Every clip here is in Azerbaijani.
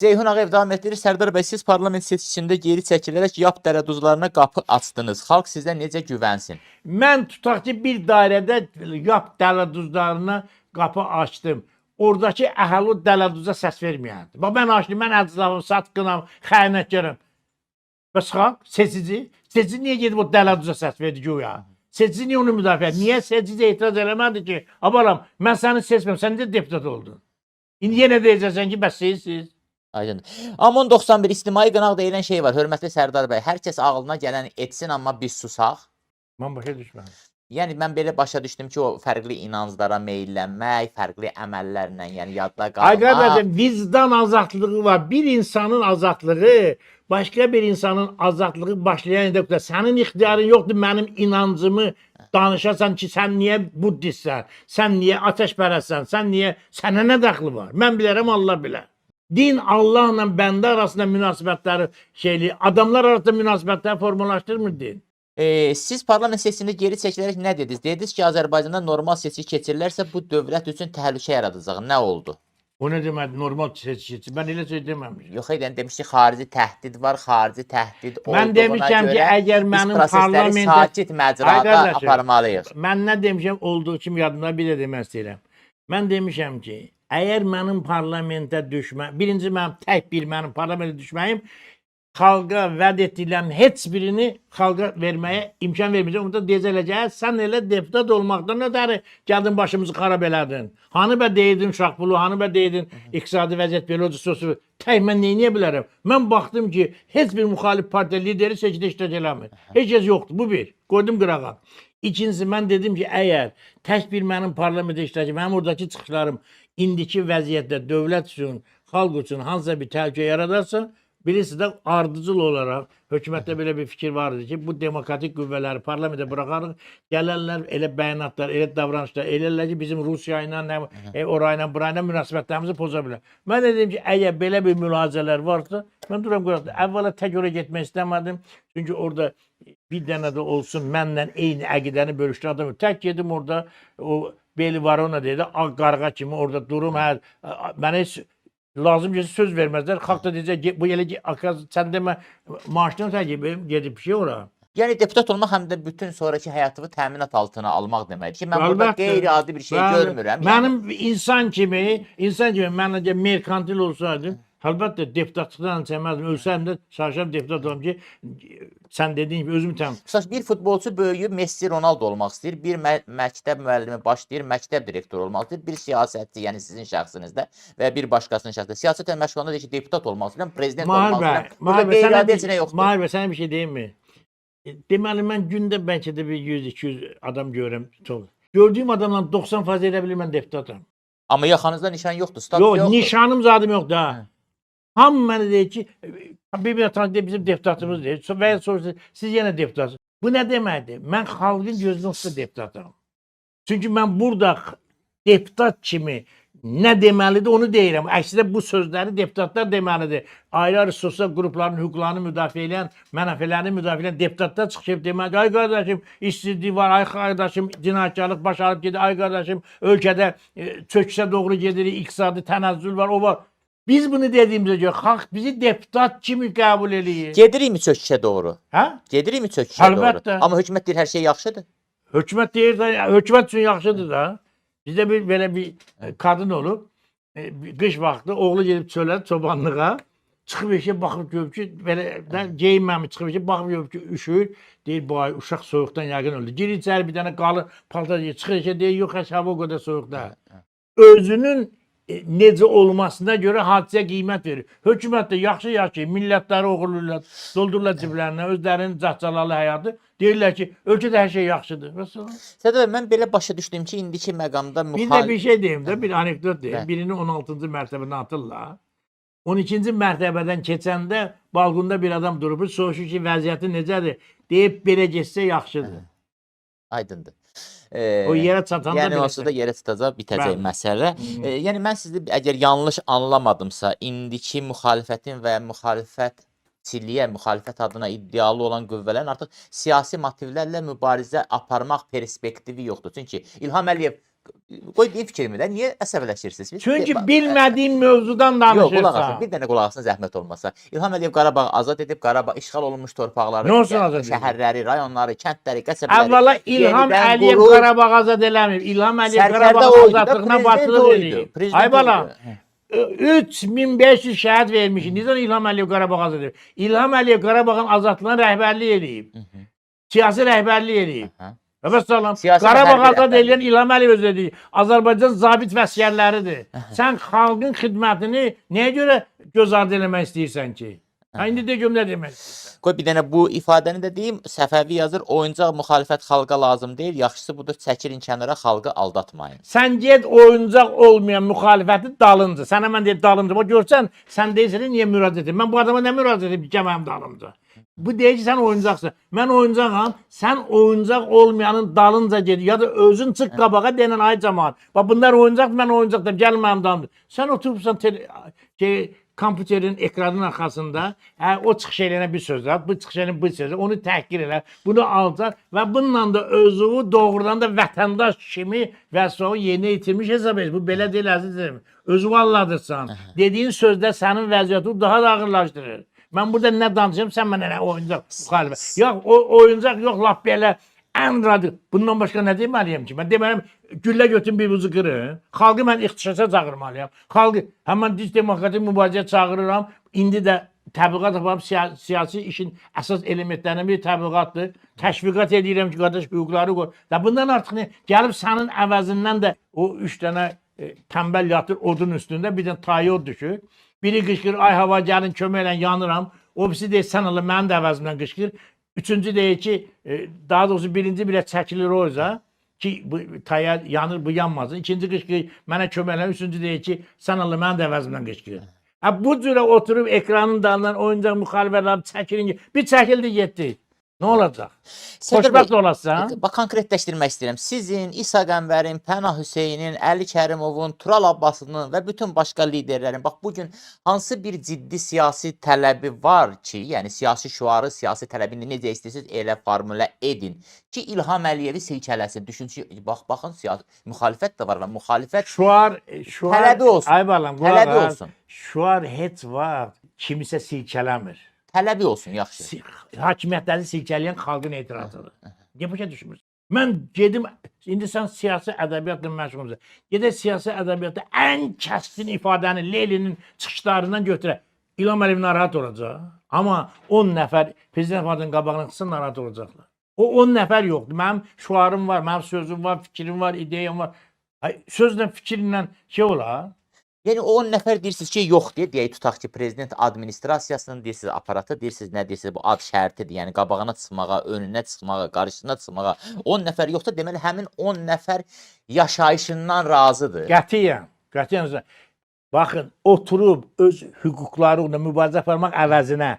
Ceyhun Ağayev davam etdirir. Sərdar bəy, siz parlament seçkisində geri çəkilərək yap dərəduzlarına qapı açdınız. Xalq sizə necə güvənsin? Mən tutaq ki, bir dairədə yap dələduzlarına qapı açdım. Oradakı əhəli dələduza səs verməyərdi. Bax, mən açdım, mən əclafım, satqınam, xəyanətkarım. Bəs xalq, seçici niyə gedib o dələduza səs verdi ki, o ya? Seçici niyə onu müdafiə edir? Niyə seçici etiraz eləmədi ki, abalam, mən səni seçmirəm, sən necə deputat oldun? İndi yenə deyəcəksən ki, bəs siz. Aydın. Amon 91 ictimai qınaq deyilən şey var. Hörmətli Sərdar bəy, hər kəs ağlına gələni etsin, amma biz susaq. Mən başa düşməm. Yəni mən belə başa düşdüm ki, o fərqli inanclara meylənmək, fərqli əməllərlə, yəni yadda qalmaq. Ay qardaşım, vicdan azadlığı var. Bir insanın azadlığı, başqa bir insanın azadlığı başlayan yerdə. Sənin ixtiyarın yoxdur mənim inancımı danışasan ki, sən niyə buddistsən, sən niyə ateşpərəstsən, sənə nə dəxli var? Mən bilərəm, Allah bilər. Din Allahla bəndə arasında münasibətləri adamlar arasında münasibətləri formalaşdırmır din. Siz parlament seçkisində geri çəkilərək nə dediniz? Dediniz ki, Azərbaycanda normal seçki keçirilərsə bu dövlət üçün təhlükə yaradacaq. Nə oldu? O nə demək, normal seçki? Mən elə söz deməmişəm. Yox, demiş ki, xarici təhdid var, xarici təhdid olduğuna Mən demişəm ki, əgər mənim biz prosesləri parlamentə sakit məcrada aparmalıyıq. Mən nə demişəm, olduğu kimi yadımda bir də demək istəyirəm. Mən demişəm ki, əgər mənim parlamentə düşməm, birinci mənim parlamentə düşməyim, xalqa vəd etdiklərimin heç birini xalqa verməyə imkan verməyəcəm. Onda deyəcəklər, sən elə deputat olmaqdan ötəri gəldin başımızı xarab elədin. Hanı bə deyirdin şaxpulu, hanı bə deyirdin iqtisadi vəziyyət belə olacaq, sosu. Tək mən neyniyə bilərəm? Mən baxdım ki, heç bir müxalif partiya lideri seçkidə iştirak eləmir. Heç kəs yoxdur, bu bir. Qoydum qırağa. İkincisi, mən dedim ki, əgər tək bir mənim parlamentə iştirak mənim oradakı çıxışlarım indiki vəziyyətdə dövlət üçün, xalq üçün hansısa bir təhlükə yaradarsa, birisi də ardıcıl olaraq hökumətdə belə bir fikir var idi ki, bu demokratik qüvvələri parlamentə buraxarıq, gələrlər elə bəyanatlar, elə davranışlar, elələr ki, bizim Rusiya ilə, orayla, burayla münasibətlərimizi poza bilər. Mən dedim ki, əgər belə bir mülahizələr varsa, mən duram qıraqda. Əvvəla tək ora getmək istəmədim. Çünki orada bir dənə də olsun mənlə eyni əqidəni bölüşdürən adam. Tək gedim orada, o Beli Varona dedi, ağ qarğa kimi orada durum. Mənə heç lazım ki, söz verməzlər. Xalq da deyəcək, bu elə ki, sən demə, maaşdan sən gedib bir şey ora. Yəni deputat olmaq həm də bütün sonraki həyatını təminat altına almaq deməkdir ki, mən burada qeyri-adi bir şey görmürəm. Mənim insan kimi, mən əgər merkantil olsaydım, əlbəttə deputatlıqdan çəməzdim, ölsəm də çalışam deputat olum ki, sən dediyin kimi özümü təmin. Bir futbolçu böyüyüb Messi, Ronaldo olmaq istəyir, bir məktəb müəllimi başlayır, məktəb direktoru olmaq istəyir, bir siyasətçi, yəni sizin şəxsinizdə və bir başqasının şəxsində siyasətlə məşğul olanda deyir ki, deputat olmaq istəyirəm, prezident olmaq istəyirəm. Burada qeyri-adi heç nə yoxdur. Mahir bəy, sənə bir şey deyim mi? Deməli, mən gündə bəlkə də bir 100-200 adam görürəm. Gördüyüm adamla 90% elə bilir mən deputatam. Amma yaxanızda nişan yoxdur, yox, nişanım zadım yoxdur ha. Hamı mənə deyir ki, bir tanık deyir, bizim deputatımız deyir. Və ya soruşur, siz yenə deputatsınız. Bu nə deməkdir? Mən xalqın gözünün üstə deputatam. Çünki mən burada deputat kimi nə deməlidir, onu deyirəm. Əksində bu sözləri deputatlar deməlidir. Ayrı-ayrı sosial qrupların hüquqlarını müdafiə edən, mənafələrini müdafiə edən deputatlar çıxıb deməlidir. Ay qardaşım, işsizlik var, ay qardaşım, cinayətkarlıq başarıb gedir, ay qardaşım, ölkədə çöküşə doğru gedir, iqtisadi tənəzzül var, o var. Biz bunu dediyimizə görə xalq bizi deputat kimi qəbul eləyir. Gedirikmi çöküşə doğru? Hə? Gedirikmi çöküşə doğru? Əlbəttə. Amma hökumət deyir, hər şey yaxşıdır. Hökumət deyir, hökumət üçün yaxşıdır da. Bizdə belə bir qadın olub, qış vaxtı oğlu gedib çölə, çobanlığa, çıxıb eşə baxıb görüb ki, belə geyinməmiş çıxıb eşə baxıb görüb ki, üşüyür. Deyir, bu ay uşaq soyuqdan yəqin öldü. Girir içəri bir dənə qalın paltar deyir, çıxır eşə deyir, yox, hava o qədər soyuqda. Özünün necə olmasına görə hadisə qiymət verir. Hökumət də yaxşı, millətləri oğurlurlar, doldururlar ciblərinə, özlərinin cahcalalı həyatı. Deyirlər ki, ölkədə hər şey yaxşıdır. Sədə, mən belə başa düşdüm ki, indiki məqamda Bir də bir şey deyim də, bir anekdot deyim. Birini 16-cı mərtəbədən atırlar. 12-ci mərtəbədən keçəndə balqonda bir adam durub, soruşur ki, vəziyyəti necədir? Deyib, belə geçsə yaxşıdır. Aydındır. O yerə çatanda yəni olsa da yerə çatacaq, bitəcək məsələ. Yəni mən sizi əgər yanlış anlamadımsa, indiki müxalifətin və müxalifətçiliyə, müxalifət adına iddialı olan qüvvələrin artıq siyasi motivlərlə mübarizə aparmaq perspektivi yoxdur. Çünki İlham Əliyev qoy deyim fikrimi də, niyə əsəbləşirsiniz? Çünki bilmədiyim mövzudan Yox, qulaq asın. danışırsan. Bir dənə qulaq asın zəhmət olmasa. İlham Əliyev Qarabağ azad edib, Qarabağ işğal olunmuş torpaqları, Nə olsun azad edib? şəhərləri, rayonları, kəndləri, qəsəbələri. Əvvəla İlham yenidən Əliyev qurub, Qarabağ azad eləmir. İlham Əliyev sərkərdə Qarabağ oydu da, azadlığına prezident başçılıq oydu, eləyib. prezident Ay bala, oydu. 3500 şəhid vermişik. Necə İlham Əliyev Qarabağ azad edib? İlham Əliyev Qarabağın azadlığına rəhbərlik eləyib. Siyasi rəhbərlik eləyib. Vəssalam. Siyasi Qarabağ hərbi azad rəhbərlik. edən İlham Əliyev özü deyir. Azərbaycan zabit və əsgərləridir. Sən xalqın xidmətini nəyə görə göz ardı eləmək istəyirsən ki? İndi də görüm nə demək istəyirsən. Qoy bir dənə bu ifadəni də deyim. Səfəvi yazır, oyuncaq müxalifət xalqa lazım deyil. Yaxşısı budur, çəkilin kənara, xalqı aldatmayın. Sən get oyuncaq olmayan müxalifəti dalınca. Sənə mən deyir dalınca. O görsən, sən deyirsən niyə müraciət edir? Mən bu adama nə müraciət edib ki, mənim dalımca? Bu deyir ki, sən oyuncaqsın. Mən oyuncaqam. Sən oyuncaq olmayanın dalınca ged. Ya da özün çıx qabağa denən ay cəmaət. Bax bunlar oyuncaq, mən oyuncaqdım. Gəl mənim dalımca. Sən oturubsan kompüterin ekranın arxasında, o çıxış eləyənə bir söz var, bu çıxış eləyənə bir söz var, onu təhqir elə, bunu alacaq və bununla da özünü doğrudan da vətəndaş kimi vəssağı yeni itirmiş hesab edir. Bu belə deyil əzizim. Özünü alladırsan. Dediyin sözdə sənin vəziyyətini daha da ağırlaşdırır. Mən burada nə danışıyorum, sən mənə nə oyuncaq müxalifət. Yox, oyuncaq yox, laf belə ən radik. Bundan başqa nə deməliyəm ki? Mən deməliyəm, güllə götün bir buzu qırın. Xalqı mən ixtişasa çağırmalıyam. Xalqı, həmən düz demokratik mübarizəyə çağırıram. İndi də təbliğat aparıb siyasi işin əsas elementlərindən biri təbliğatdır. Təşviqat edirəm ki, qardaş hüquqları qoy. Da bundan artıq nə? Gəlib sənin əvəzindən də o 3 dənə tənbəl yatır odun üstündə, bir dənə tayod düşür. Biri qışqırır, ay hava gəlin kömək elən yanıram. O birisi deyir, sən Allah mənim də əvəzimdən qışqır. Üçüncü deyir ki, daha doğrusu birinci bilə çəkilir o yüzden ki bu taya yanır bu yanmasın. İkinci qışqır mənə kömək elən. Üçüncü deyir ki, sən Allah mənim də əvəzimdən qışqır. Bu cürə oturub ekranın dalından oyuncaq müxalifətləri çəkilin. Bir çəkildi getdi. Nə olacaq? Xoşbəxt olasan. Bax, konkretləşdirmək istəyirəm. Sizin, İsa Qəmbərin, Pənah Hüseynin, Əli Kərimovun, Tural Abbasının və bütün başqa liderlərin bax bugün hansı bir ciddi siyasi tələbi var ki, yəni siyasi şüarı, siyasi tələbini necə istəyirsiniz elə formülə edin ki, İlham Əliyevi silkələsin. Düşünün, baxın siyasi müxalifət də var və müxalifət şüar tələbi olsun. Ay balam, tələbi olsun. Şüar heç vaxt kimisə silkələmir. Tələbi olsun, yaxşı. Hakimiyyətləri silkələyən xalqın etirazıdır. Niyə başa düşmürsən? Mən gedim, indi sən siyasi ədəbiyyatla məşğulsan. Gedək siyasi ədəbiyyatda ən kəskin ifadəni Lelinin çıxışlarından götürək. İlham Əliyev narahat olacaq. Amma 10 nəfər prezident vadinin qabağına çıxsın narahat olacaqlar. O 10 nəfər yoxdur. Mənim şüarım var, mənim sözüm var, fikrim var, ideyam var. Sözlə, fikirlə şey olar. Yəni 10 nəfər deyirsiniz ki, yox deyək tutaq ki, prezident administrasiyasının deyirsiniz aparatı, deyirsiniz nə deyirsiniz bu ad şərtidir. Yəni qabağına çıxmağa, önünə çıxmağa, qarşısına çıxmağa 10 nəfər yoxsa deməli həmin 10 nəfər yaşayışından razıdır. Qətiyyən, qətiyyən. Baxın, oturub öz hüquqları ilə mübarizə aparmaq əvəzinə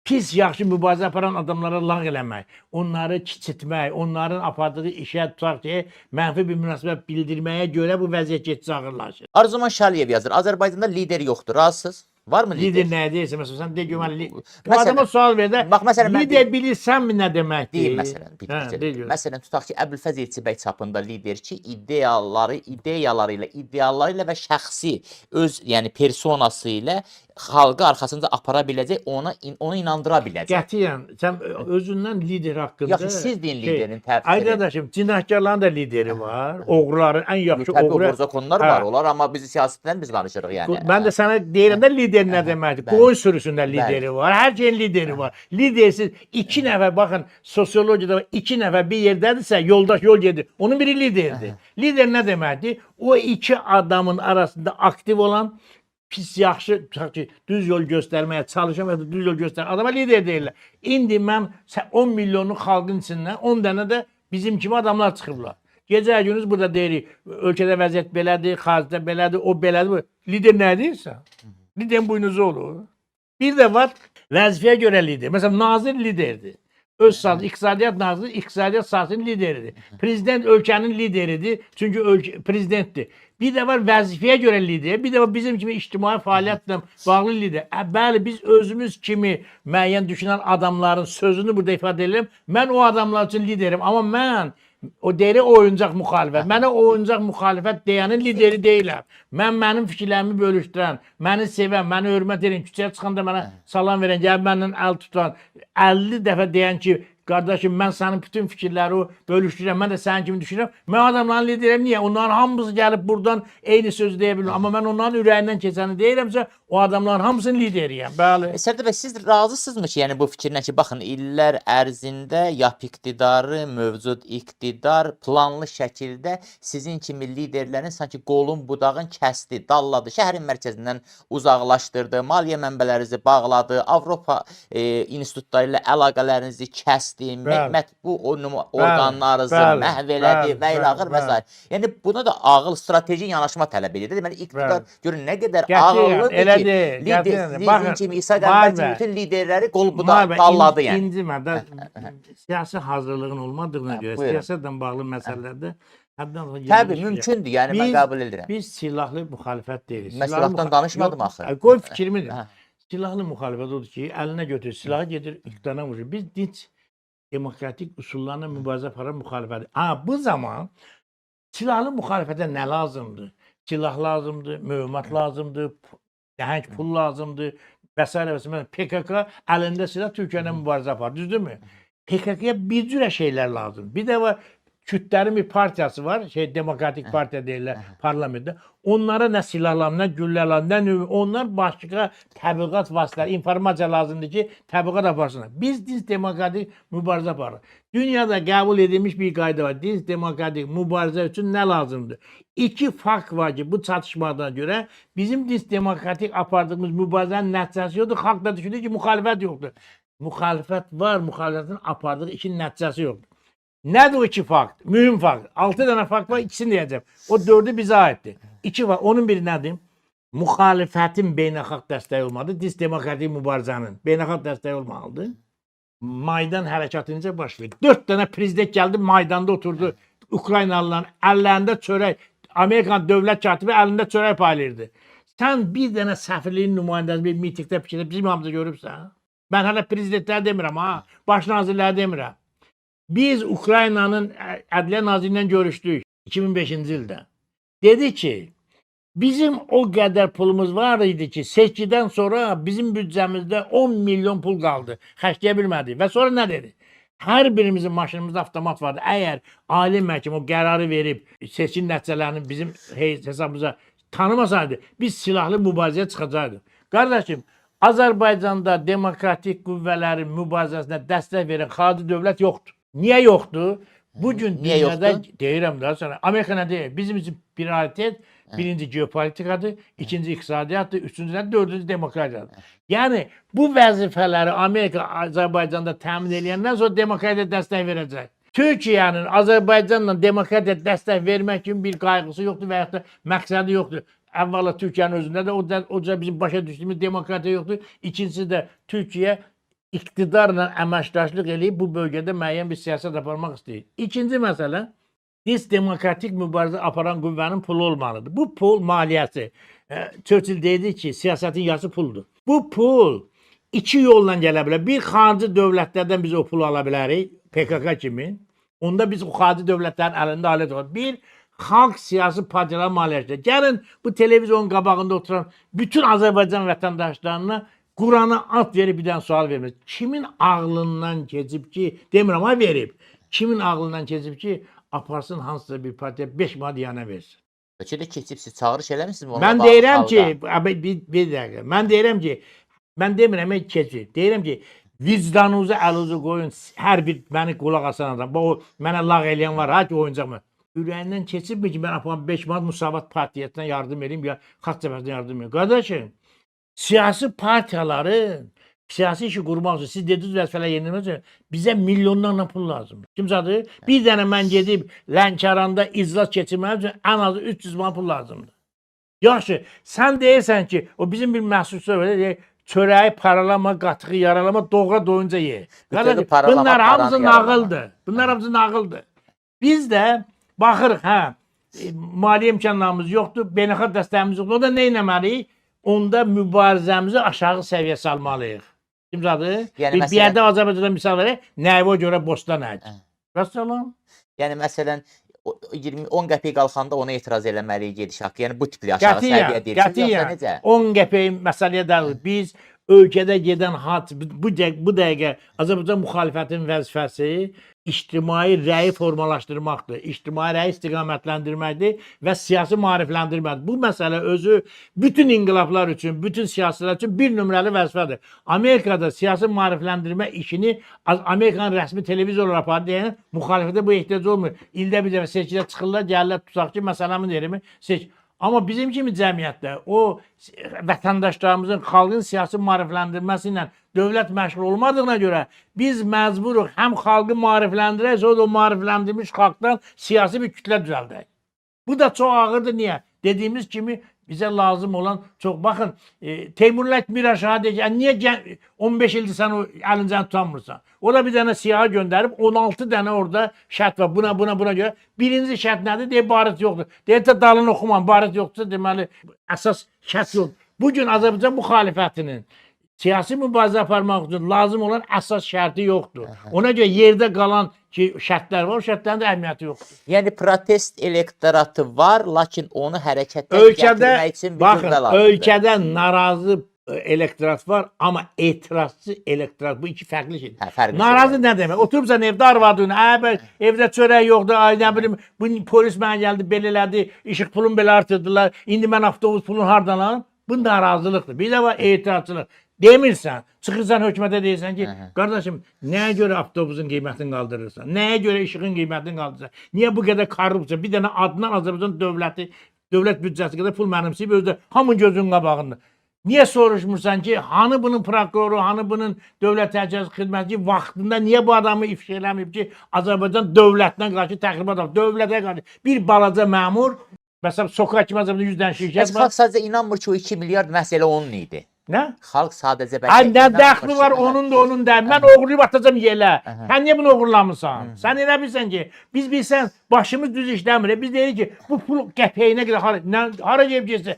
pis yaxşı mübarizə aparan adamlara lağ eləmək, onları kiçiltmək, onların apardığı işə tutaq ki, mənfi bir münasibət bildirməyə görə bu vəziyyət getcə ağırlaşır. Arzuman Şaliyev yazır, Azərbaycanda lider yoxdur, razısınız? Varmı lider? Lider nəyə deyirsən? Məsələn, sən de görməli. Adama sual ver də, lider bilirsənmi nə deməkdir? Deyim məsələn. Məsələn, tutaq ki, Əbülfəz Elçibəy çapında lider ki, ideyaları ilə və şəxsi öz, yəni personası ilə xalqı arxasında apara biləcək, onu inandıra biləcək. Qətiyyən, sən özündən lider haqqında... Yaxşı, siz deyin liderin təfsiri. Ay qardaşım, cinayətkarların da lideri var, oğruların ən yaxşı oğru... Təbii o konular var, olar, amma biz siyasətdən biz danışırıq yəni. Mən də sənə deyirəm də lider nə deməkdir? Qoyun sürüsündə lideri var, hər şeyin lideri var. Lidersiz 2 nəfər, baxın, sosiologiyada 2 nəfər bir yerdədirsə, yoldaş yol gedir, onun biri liderdir. Lider nə deməkdir? O 2 adamın arasında aktiv olan, pis yaxşı, düz yol göstərməyə çalışan və düz yol göstərən adama lider deyirlər. İndi mən 10 milyonluq xalqın içindən 10 dənə də bizim kimi adamlar çıxıblar. Gecə gündüz burada deyirik, ölkədə vəziyyət belədir, xaricdə belədir, o belədir. Lider nə deyirsə? Liderin buynuzu olur. Bir də var, vəzifəyə görə lider. Məsələn, nazir liderdir. Öz sahəsi, iqtisadiyyat naziri, iqtisadiyyat sahəsinin lideridir. Prezident ölkənin lideridir, çünki prezidentdir. Bir də var vəzifəyə görə lider, bir də var bizim kimi ictimai fəaliyyətlə bağlı lider. Bəli, biz özümüz kimi müəyyən düşünən adamların sözünü burada ifadə edirəm. Mən o adamlar üçün liderim, amma mən O deyir oyuncaq müxalifət. Mənə oyuncaq müxalifət deyənin lideri deyiləm. Mənim fikirlərimi bölüşdürən, məni sevən, məni hörmət edən, küçəyə çıxanda mənə salam verən, gəlib məndən əl tutan, 50 dəfə deyən ki, qardaşım mən sənin bütün fikirləri bölüşdürürəm, mən də sənin kimi düşünürəm. Mən adamların lideriyəm, niyə? Onların hamısı gəlib buradan eyni sözü deyə bilmir. Amma mən onların ürəyindən keçəni deyirəmsə, o adamların hamısının lideriyəm. Bəli. Sərdar bəy, siz razısınızmı ki, yəni bu fikirlə ki, baxın, illər ərzində YAP iqtidarı, mövcud iqtidar planlı şəkildə sizin kimi liderlərin sanki qolun budağın kəsdi, dalladı, şəhərin mərkəzindən uzaqlaşdırdı, maliyyə mənbələrinizi bağladı, Avropa institutları ilə əlaqələrinizi kəsdi, mətbu orqanlarınızı məhv elədi və ilaxır və s. Yəni buna da ağıl, strateji yanaşma tələb edir. Deməli iqtidar görün nə qədər ağıllıdır ki, sizin kimi İsa Qəmbər kimi bütün liderləri qol budaq dalladı yəni. İncimədə siyasi hazırlığın olmadığına görə siyasətlə bağlı məsələlərdə Təbii, mümkündür, yəni mən qəbul edirəm. Biz silahlı müxalifət deyirik. Məsullatdan danışmadım axı. Qoy fikrimi de. Silahlı müxalifət odur ki, əlinə götürür, silahı gedir, iqtidarına vurur. Biz dinc demokratik üsullarla mübarizə aparan müxalifədir. Bu zaman silahlı müxalifətə nə lazımdır? Silah lazımdır, mühümmat lazımdır, nəhəng pul lazımdır və s. və s. PKK əlində silah Türkiyələ mübarizə aparır, düzdürmü? PKK-ya bir cürə şeylər lazım. Bir də var, Kürdlərin bir partiyası var, Demokratik Partiya deyirlər parlamentdə. Onlara nə silahlar, nə güllələr, nə nüvə, onlar başqa təbliğat vasitələri, informasiya lazımdır ki, təbliğat aparsınlar. Biz dinc demokratik mübarizə aparırıq. Dünyada qəbul edilmiş bir qayda var. Dinc demokratik mübarizə üçün nə lazımdır? İki fakt var ki, bu çatışmadan görə bizim dinc demokratik apardığımız mübarizənin nəticəsi yoxdur. Xalq da düşünür ki, müxalifət yoxdur. Müxalifət var, müxalifətin apardığı işin nəticəsi yoxdur. Nədir o iki fakt? Mühüm fakt. 6 dənə fakt var, ikisini deyəcəm. O 4'ü bizə aiddir. 2 var. Onun biri nədir? Müxalifətin beynəlxalq dəstəyi olmalıdır. Dinc demokratik mübarizənin beynəlxalq dəstəyi olmalıdır. Maydan hərəkatınca baş verdi. 4 dənə prezident gəldi, Maydanda oturdu. Ukraynalıların əllərində çörək, Amerikan dövlət katibi əlində çörək paylayırdı. Sən bir dənə səfirliyin nümayəndəsi bir mitingdə fikirdə bizim hamısı görübsən. Mən hələ prezidentlər demirəm, baş nazirlər demirəm. Biz Ukraynanın Ədliyyə Naziri ilə görüşdük 2005-ci ildə. Dedi ki, bizim o qədər pulumuz var idi ki, seçkidən sonra bizim büdcəmizdə 10 milyon pul qaldı. Xərcləyə bilmədik. Və sonra nə dedi? Hər birimizin maşınımızda avtomat vardı. Əgər ali məhkəmə o qərarı verib seçki nəticələrini bizim hesabımıza tanımasaydı, biz silahlı mübarizəyə çıxacaqdıq. Qardaşım, Azərbaycanda demokratik qüvvələrin mübarizəsinə dəstək verən xarici dövlət yoxdur. Niyə yoxdur? Bugün dünyada deyirəm daha sonra Amerika nə deyir? Bizim üçün prioritet birinci geopolitikadır, ikinci iqtisadiyyatdır, üçüncü də dördüncü demokratiyadır. Yəni bu vəzifələri Amerika Azərbaycanda təmin edəndən sonra demokratiya dəstək verəcək. Türkiyənin Azərbaycanla demokratiya dəstək vermək kimi bir qayğısı yoxdur və ya da məqsədi yoxdur. Əvvəla Türkiyənin özündə də o bizim başa düşdüyümüz demokratiya yoxdur. İkincisi də Türkiyə iqtidarla əməkdaşlıq eləyib bu bölgədə müəyyən bir siyasət aparmaq istəyir. İkinci məsələ, dinc demokratik mübarizə aparan qüvvənin pulu olmalıdır. Bu pul maliyyəsi. Churchill dedi ki, siyasətin yarısı puldur. Bu pul iki yolla gələ bilər. Bir, xarici dövlətlərdən biz o pulu ala bilərik, PKK kimi. Onda biz o xarici dövlətlərin əlində alət olur. Bir, xalq siyasi partiyaları maliyyələşdirir. Gəlin bu televizyon qabağında oturan bütün Azərbaycan vətəndaşlarına Qurana at verib bir dənə sual vermez. Kimin ağlından keçib ki, demirəm ha verib, kimin ağlından keçib ki, aparsın hansısa bir partiya 5 manat yana versin. Bəlkə də keçib siz çağırış eləmişsiniz? Mən deyirəm ki, bir dəqiqə, mən deyirəm ki, mən demirəm keçib, deyirəm ki, vicdanınızı əlinizə qoyun, hər bir məni qulaq asan adam, o mənə lağ eləyən var, ki, oyuncaq mı? Ürəyindən keçibmi ki, mən aparım 5 manat Müsavat partiyyətinə yardım edeyim, ya xalq cəbhəsinə yardım edeyim. Qardaşım, siyasi partiyaların siyasi işi qurmaq üçün, siz dediniz vəzifələr yeniləmək üçün bizə milyonlarla pul lazımdır. Kimsədir? Bir dənə mən gedib Lənkəranda iclas keçirmək üçün ən azı 300 man pul lazımdır. Yaxşı, sən deyirsən ki, o bizim bir məhsulçular var, çörəyi paralama, qatığı yaralama, doğra doyunca ye. Bunlar hamısı nağıldır. Bunlar hamısı nağıldır. Biz də baxırıq, maliyyə imkanlarımız yoxdur, beynəlxalq dəstəyimiz yoxdur. O da nə etməliyik? Onda mübarizəmizi aşağı səviyyə salmalıyıq. Kimsədir? Bir yerdə Azərbaycanda misal verək, Nəvə görə Bostan əc. Vəssalam. Yəni məsələn 10 qəpik qalxanda ona etiraz eləməliyik gedişat. Yəni bu tipli aşağı səviyyə deyirsiniz yoxsa Qətiyyən. necə? 10 qəpik məsələyə deyil. Biz ölkədə gedən bu dəqiqə Azərbaycan müxalifətinin vəzifəsi ictimai rəyi formalaşdırmaqdır, ictimai rəyi istiqamətləndirməkdir və siyasi maarifləndirməkdir. Bu məsələ özü bütün inqilablar üçün, bütün siyasətlər üçün bir nömrəli vəzifədir. Amerikada siyasi maarifləndirmə işini Amerikanın rəsmi televizorlar aparır deyən müxalifətə bu ehtiyac olmur. İldə bir dəfə seçkidə çıxırlar, gəlirlər tutaq ki, məsələmi deyirəm, seç. Amma bizim kimi cəmiyyətdə o vətəndaşlarımızın, xalqın siyasi maarifləndirməsi ilə dövlət məşğul olmadığına görə biz məcburuq həm xalqı maarifləndirək, sonra o maarifləndirmiş xalqdan siyasi bir kütlə düzəldək. Bu da çox ağırdır. Niyə? Dediyimiz kimi bizə lazım olan çox. Baxın, Teymurlək Miraşaha deyir, niyə 15 ildir sən o əlincəni tutanmırsan? O da bir dənə siyahı göndərib 16 dənə orada şərt var. Buna görə. Birinci şərt nədir? Deyir, barıt yoxdur. Deyir, dalını oxuman, barıt yoxdursa deməli əsas şərt yoxdur. Bugün Azərbaycan müxalifətinin siyasi mübarizə aparmaq üçün lazım olan əsas şərti yoxdur. Ona görə yerdə qalan ki, şərtlər var, o şərtlərin də əhəmiyyəti yoxdur. Yəni protest elektoratı var, lakin onu hərəkətə Ölkədə, gətirmək üçün bir baxın, güclə lazımdır. ölkədə narazı elektorat var, amma etirazçı elektorat, bu iki fərqli şeydir. Fərqli Narazı şeylər. nə demək? Oturubsan evdə arvadın, evdə çörək yoxdur, ay nə bilim, bu polis mənə gəldi, belə elədi, işıq pulunu belə artırdılar, indi mən avtobus pulunu hardan alım? Bu narazılıqdır. Bir də var etirazçılıq. Demirsən, çıxırsan hökumətə deyirsən ki, qardaşım, nəyə görə avtobusun qiymətini qaldırırsan? Nəyə görə işığın qiymətini qaldırırsan? Niyə bu qədər korrupsiya? Bir dənə adından Azərbaycan dövləti, dövlət büdcəsi qədər pul mənimsəyib özdə hamının gözünün qabağında. Niyə soruşmursan ki, hanı bunun prokuroru, hanı bunun dövlət təhlükəsizlik xidməti vaxtında niyə bu adamı ifşa eləməyib ki, Azərbaycan dövlətinə qarşı təxribat edib, dövlətə qarşı bir balaca məmur, məsələn, sokaq kimi Azərbaycan 100 dənə şirkət var. Xalq sadəcə inanmır ki, o 2 milyard məsələ onun idi. Nə? Xalq sadəcə Ay nə dəxli var onun da onun da. Mən oğurlayıb atacam yelə. Sən niyə bunu oğurlamısan? Sən elə bilirsən ki, biz bilsən başımız düz işləmir. Biz deyirik ki, bu pul qəpəyinə qədər hara gedib getsə,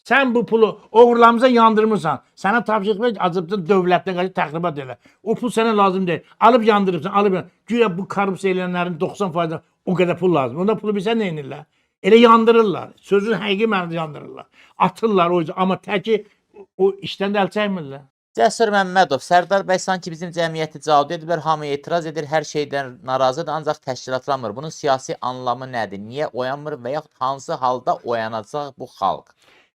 sən bu pulu oğurlamısan, yandırmırsan. Sənə tapşırıq ver ki, Azərbaycan dövlətinə qarşı təxribat elə. O pul sənə lazım deyil. Alıb yandırırsan, alıb yandırırsan. Güya bu korrupsiya edənlərin 90% o qədər pul lazım. Onda pulu bilsən nə edirlər? Elə yandırırlar. Sözün həqiqi mənada yandırırlar. Atırlar o yüzden. Amma təki o işdən də əl çəkmirlər. Cəsur Məmmədov, Sərdar bəy sanki bizim cəmiyyəti cadu ediblər, hamı etiraz edir, hər şeydən narazıdır, ancaq təşkilatlanmır. Bunun siyasi anlamı nədir? Niyə oyanmır və yaxud hansı halda oyanacaq bu xalq?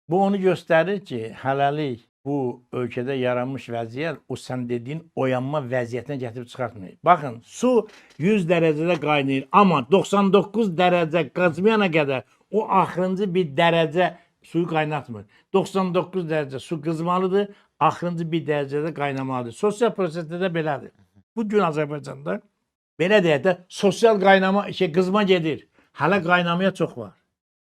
Bu onu göstərir ki, hələlik bu ölkədə yaranmış vəziyyət o sən dediyin oyanma vəziyyətinə gətirib çıxartmıyor. Baxın, su 100 dərəcədə qaynayır, amma 99 dərəcə qazmayana qədər o axırıncı bir dərəcə suyu qaynatmır. 99 dərəcə su qızmalıdır, axırıncı bir dərəcədə qaynamalıdır. Sosial prosesdə də belədir. Bu gün Azərbaycanda belə deyək də sosial qaynama, qızma gedir. Hələ qaynamaya çox var.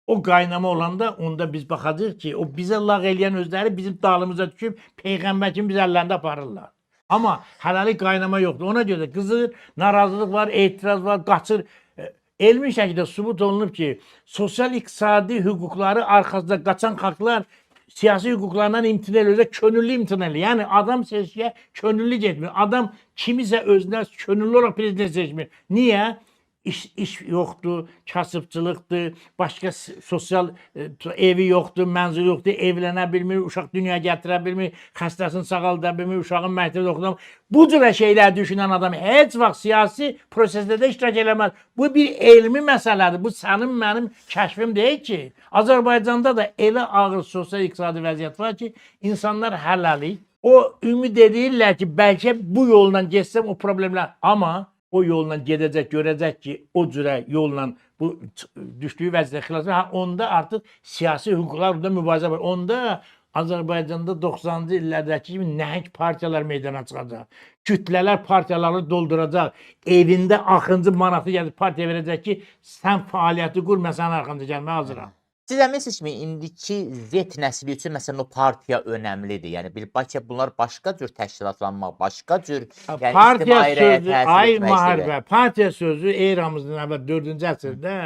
O qaynama olanda onda biz baxacağıq ki, o bizə lağ eləyən özləri bizim dalımıza düşüb Peyğəmbər kimi biz əllərində aparırlar. Amma hələlik qaynama yoxdur. Ona görə qızır, narazılıq var, etiraz var, qaçır. Elmi şəkildə sübut olunub ki, sosial-iqtisadi hüquqları arxasında qaçan xalqlar siyasi hüquqlarından imtina edir, könüllü imtina edir. Yəni adam seçkiyə könüllü getmir. Adam kimisə özünə könüllü olaraq prezident seçmir. Niyə? İş yoxdur, kasıbçılıqdır, başqa sosial evi yoxdur, mənzili yoxdur, evlənə bilmir, uşaq dünyaya gətirə bilmir, xəstəsini sağalda bilmir, uşağın məktəbdə oxudan. Bu cür şeylər düşünən adam heç vaxt siyasi prosesdə də iştirak eləməz. Bu bir elmi məsələdir. Bu sənin mənim kəşfim deyil ki, Azərbaycanda da elə ağır sosial-iqtisadi vəziyyət var ki, insanlar hələlik o ümid edirlər ki, bəlkə bu yolla getsəm o problemlər, amma o yolla gedəcək, görəcək ki, o cürə yolla bu düşdüyü vəziyyətə xilas edir. Onda artıq siyasi hüquqlar burada mübarizə var. Onda Azərbaycanda 90-cı illərdəki kimi nəhəng partiyalar meydana çıxacaq. Kütlələr partiyaları dolduracaq. Evində axıncı manatı gəlib partiya verəcək ki, sən fəaliyyəti qur, mən sənin arxanda gəlməyə hazıram. Siz əminsiniz ki, indiki Z nəsli üçün məsələn o partiya önəmlidir. Yəni bəlkə bunlar başqa cür təşkilatlanmaq, başqa cür partiya sözü, ay müharibə, partiya sözü eramızdan əvvəl 4-cü əsrdə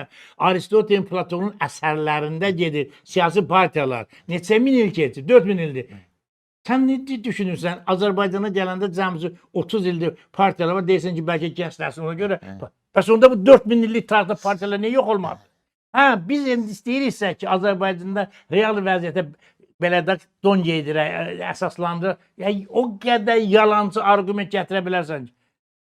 Aristotelin, Platonun əsərlərində gedir siyasi partiyalar. Neçə min il keçir? 4000 ildir. Sən nə düşünürsən? Azərbaycana gələndə cəmsi 30 ildir partiyalar var. Deyirsən ki, bəlkə gənclərsin ona görə. Bəs onda bu 4000 illik tarixdə partiyalar niyə yox olmadı? Hə, biz indi istəyiriksə ki, Azərbaycanda real vəziyyətə belə də don geydirək, əsaslandıraq. Yəni, o qədər yalancı arqument gətirə bilərsən ki,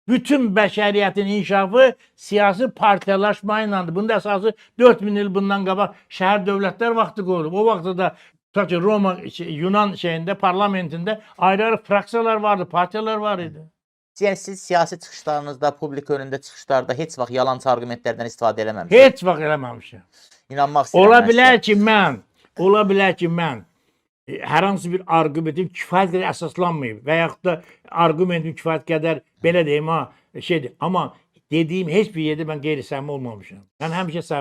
bütün bəşəriyyətin inkişafı siyasi partiyalaşma ilədir. Bunun da əsası 4000 il bundan qabaq şəhər dövlətlər vaxtı qoyulub. O vaxtda da tutaq ki, Roma, Yunan şeyində, parlamentində ayrı-ayrı fraksiyalar vardı, partiyalar var idi. Yəni siz siyasi çıxışlarınızda, publika önündə çıxışlarda heç vaxt yalançı arqumentlərdən istifadə eləməmisiniz. Heç vaxt eləməmişəm. İnanmaq istəyirəm. Ola mən bilər ki, mən hər hansı bir arqumentin kifayət qədər əsaslanmayıb və yaxud da arqumentin kifayət qədər belə deyim ha, şeydir. Amma dediyim heç bir yerdə mən qeyri-səmimi olmamışam. Mən həmişə səmimi